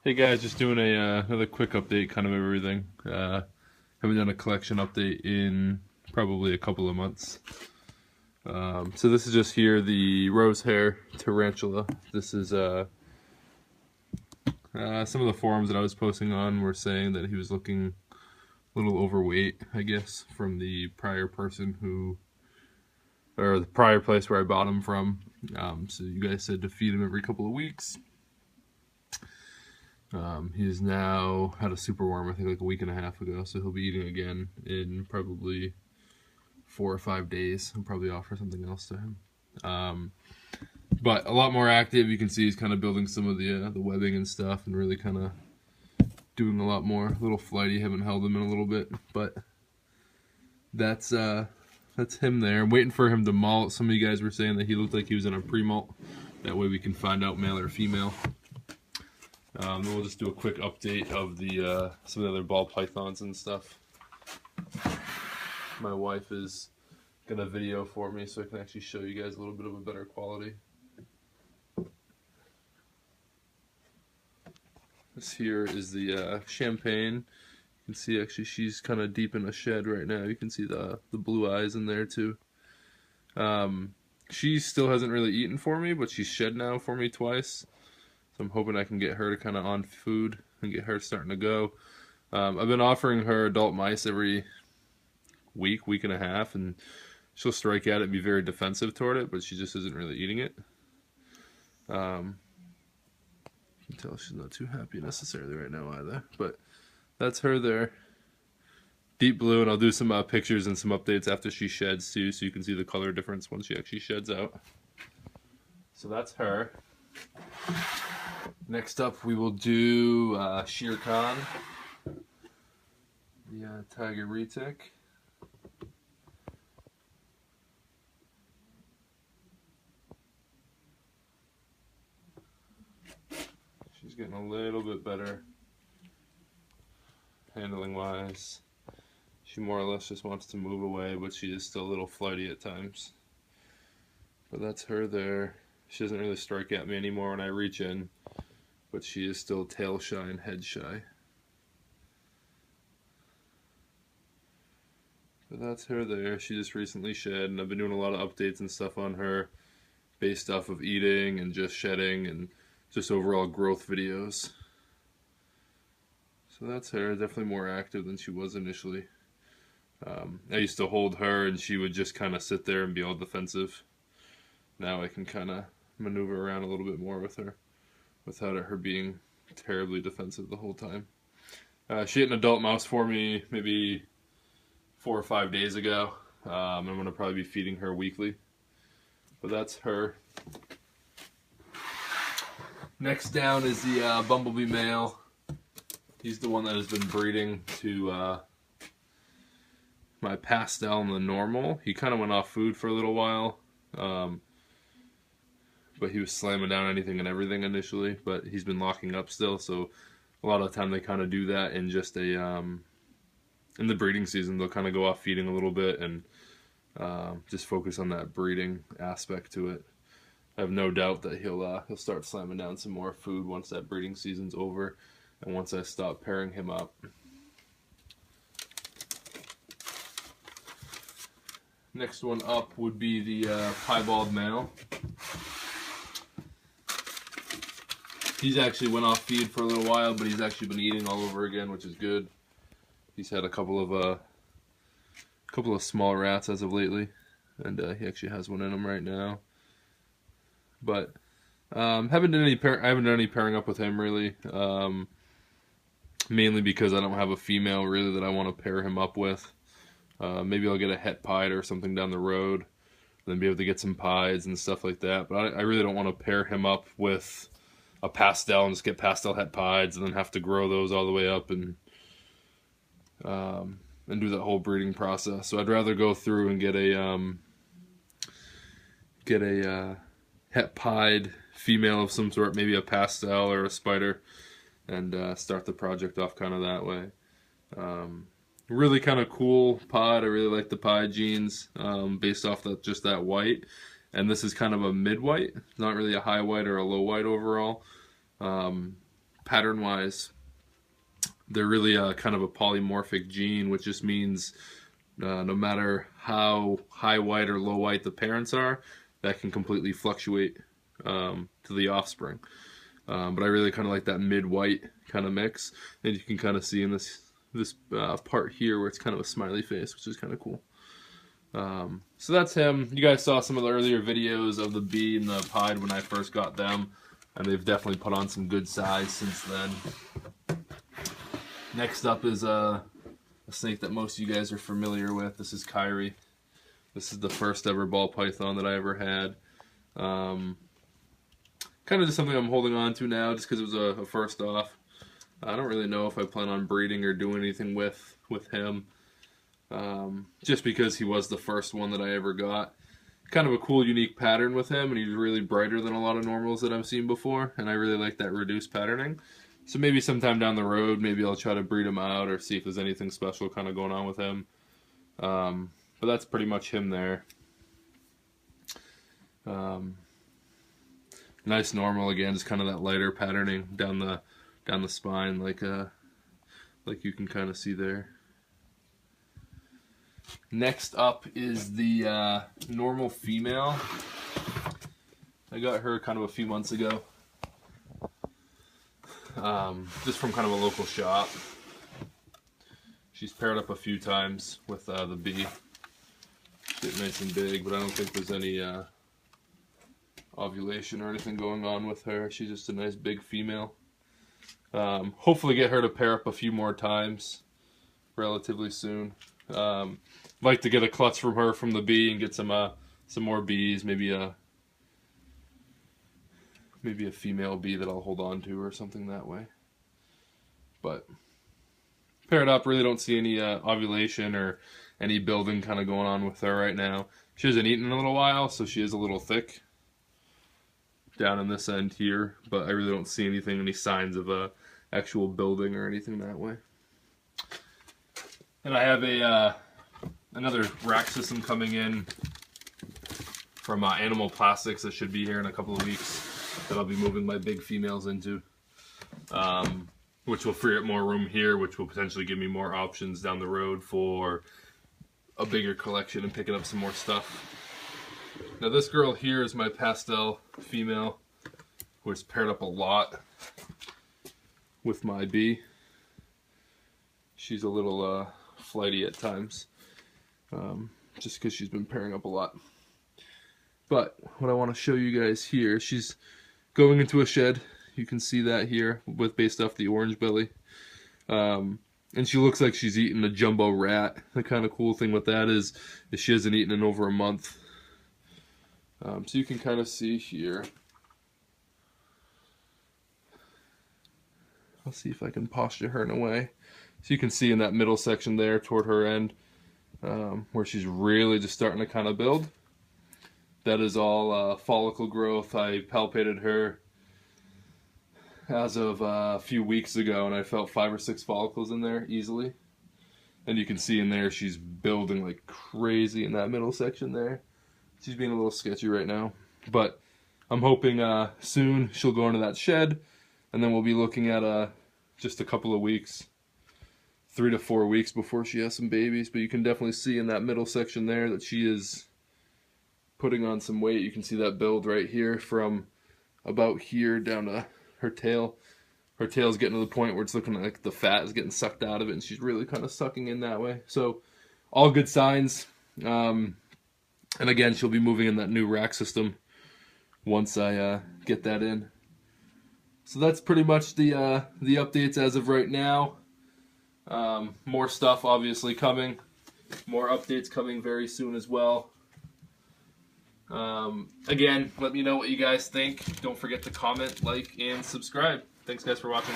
Hey guys, just doing another quick update, kind of everything. Haven't done a collection update in probably a couple of months. So this is just here, the rose hair tarantula. This is some of the forums that I was posting on were saying that he was looking a little overweight, I guess, from the prior person or the prior place where I bought him from. So you guys said to feed him every couple of weeks. He's now had a super worm, I think like a week and a half ago, so he'll be eating again in probably 4 or 5 days. I'll probably offer something else to him. But a lot more active. You can see he's kind of building some of the webbing and stuff, and really kind of doing a lot more. A little flighty. Haven't held him in a little bit, but that's him there. I'm waiting for him to molt. Some of you guys were saying that he looked like he was in a pre-molt. That way we can find out male or female. Then we'll just do a quick update of the some of the other ball pythons and stuff. My wife is gonna video for me so I can actually show you guys a little bit of a better quality. This here is the champagne. You can see actually she's kind of deep in a shed right now. You can see the blue eyes in there too. She still hasn't really eaten for me, but she's shed now for me twice. So I'm hoping I can get her to kind of on food and get her starting to go. I've been offering her adult mice every week and a half, and she'll strike at it and be very defensive toward it, but she just isn't really eating it. You can tell she's not too happy necessarily right now either, but that's her there. Deep blue, and I'll do some pictures and some updates after she sheds too, so you can see the color difference when she actually sheds out. So that's her. Next up, we will do Shere Khan, the tiger retic. She's getting a little bit better handling wise. She more or less just wants to move away, but she is still a little flighty at times. But that's her there. She doesn't really strike at me anymore when I reach in, but she is still tail shy and head shy. But that's her there. She just recently shed, and I've been doing a lot of updates and stuff on her based off of eating and just shedding and just overall growth videos. So that's her. Definitely more active than she was initially. I used to hold her and she would just kind of sit there and be all defensive. Now I can kind of maneuver around a little bit more with her without her being terribly defensive the whole time. She ate an adult mouse for me maybe 4 or 5 days ago. I'm going to probably be feeding her weekly. But that's her. Next down is the bumblebee male. He's the one that has been breeding to my pastel and the normal. He kind of went off food for a little while. But he was slamming down anything and everything initially, but he's been locking up still, so a lot of the time they kind of do that in just a in the breeding season. They'll kind of go off feeding a little bit and just focus on that breeding aspect to it. I have no doubt that he'll start slamming down some more food once that breeding season's over and once I stop pairing him up. Next one up would be the piebald male. He's actually went off feed for a little while, but he's actually been eating all over again, which is good. He's had a couple of small rats as of lately, and he actually has one in him right now. But I haven't done any pairing up with him really, mainly because I don't have a female really that I want to pair him up with. Maybe I'll get a het pied or something down the road, and then be able to get some pieds and stuff like that. But I really don't want to pair him up with a pastel and just get pastel het pieds and then have to grow those all the way up and do that whole breeding process. So I'd rather go through and get a het pied female of some sort, maybe a pastel or a spider, and start the project off kind of that way. Really kind of cool pod. I really like the pied genes based off just that white. And this is kind of a mid-white. It's not really a high white or a low white overall. pattern-wise, they're really kind of a polymorphic gene, which just means no matter how high white or low white the parents are, that can completely fluctuate to the offspring. But I really kind of like that mid-white kind of mix, and you can kind of see in this part here where it's kind of a smiley face, which is kind of cool. So that's him. You guys saw some of the earlier videos of the bee and the pied when I first got them, and they've definitely put on some good size since then. Next up is a snake that most of you guys are familiar with. This is Kyrie. This is the first ever ball python that I ever had. Kind of just something I'm holding on to now just because it was a first off. I don't really know if I plan on breeding or doing anything with him. Just because he was the first one that I ever got. Kind of a cool, unique pattern with him, and he's really brighter than a lot of normals that I've seen before, and I really like that reduced patterning. So maybe sometime down the road, maybe I'll try to breed him out or see if there's anything special kind of going on with him. But that's pretty much him there. Nice normal again, just kind of that lighter patterning down the spine, like you can kind of see there. Next up is the normal female. I got her kind of a few months ago, just from kind of a local shop. She's paired up a few times with the bee. She's nice and big, but I don't think there's any ovulation or anything going on with her. She's just a nice big female. Hopefully get her to pair up a few more times relatively soon. Like to get a clutch from her from the bee and get some more bees, maybe a female bee that I'll hold on to or something that way. But paired up, really don't see any ovulation or any building kind of going on with her right now. She hasn't eaten in a little while, so she is a little thick down in this end here, but I really don't see any signs of actual building or anything that way. And I have another rack system coming in from Animal Plastics that should be here in a couple of weeks that I'll be moving my big females into, which will free up more room here, which will potentially give me more options down the road for a bigger collection and picking up some more stuff. Now this girl here is my pastel female, who is paired up a lot with my bee. She's a little flighty at times, just because she's been pairing up a lot. But what I want to show you guys here, she's going into a shed. You can see that here based off the orange belly. And she looks like she's eating a jumbo rat. The kind of cool thing with that is she hasn't eaten in over a month. So you can kind of see here. I'll see if I can posture her in a way. So you can see in that middle section there toward her end, where she's really just starting to kind of build. That is all follicle growth. I palpated her as of a few weeks ago, and I felt 5 or 6 follicles in there easily. And you can see in there she's building like crazy in that middle section there. She's being a little sketchy right now, but I'm hoping soon she'll go into that shed, and then we'll be looking at just a couple of weeks, 3 to 4 weeks before she has some babies. But you can definitely see in that middle section there that she is putting on some weight. You can see that build right here from about here down to her tail. Her tail's getting to the point where it's looking like the fat is getting sucked out of it, and she's really kind of sucking in that way. So all good signs. And again, she'll be moving in that new rack system once I get that in. So that's pretty much the updates as of right now. More stuff obviously coming. More updates coming very soon as well. Again, let me know what you guys think. Don't forget to comment, like, and subscribe. Thanks guys for watching.